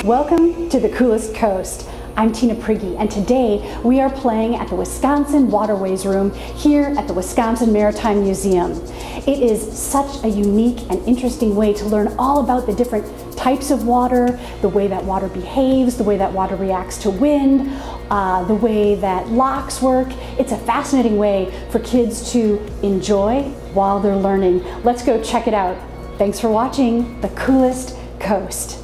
Welcome to the coolest coast. I'm Tina Prigge, and today we are playing at the Wisconsin Waterways Room here at the Wisconsin Maritime Museum. It is such a unique and interesting way to learn all about the different types of water, the way that water behaves, the way that water reacts to wind, the way that lochs work. It's a fascinating way for kids to enjoy while they're learning. Let's go check it out. Thanks for watching The Coolest Coast.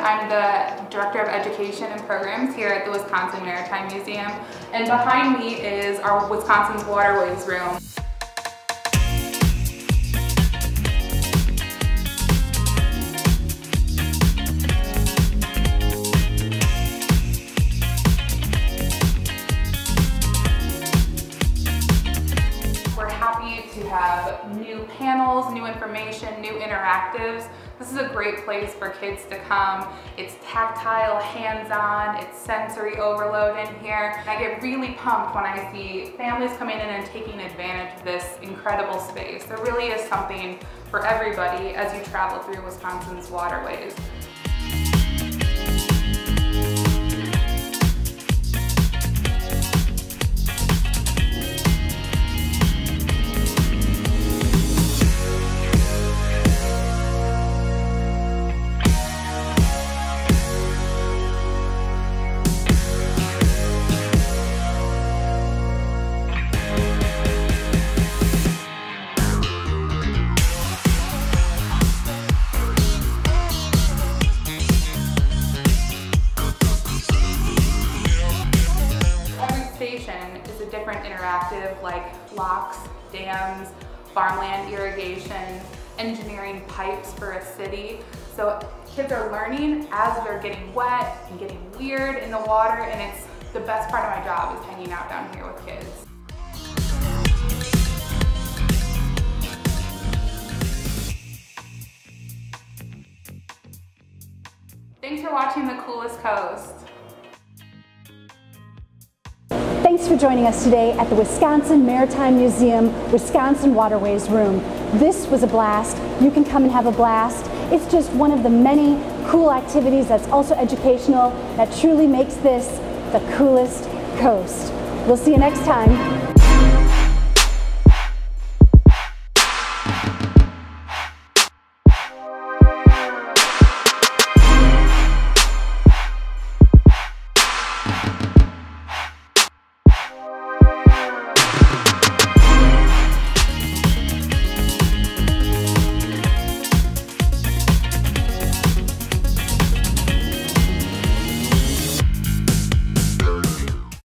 I'm the Director of Education and Programs here at the Wisconsin Maritime Museum, and behind me is our Wisconsin Waterways Room. We're happy to have new panels, new information, new interactives. This is a great place for kids to come. It's tactile, hands-on, it's sensory overload in here. And I get really pumped when I see families coming in and taking advantage of this incredible space. There really is something for everybody as you travel through Wisconsin's waterways. Is a different interactive, like lochs, dams, farmland irrigation, engineering pipes for a city. So kids are learning as they're getting wet and getting weird in the water, and it's the best part of my job is hanging out down here with kids. Thanks for watching The Coolest Coast. Thanks for joining us today at the Wisconsin Maritime Museum, Wisconsin Waterways Room. This was a blast. You can come and have a blast. It's just one of the many cool activities that's also educational that truly makes this the coolest coast. We'll see you next time.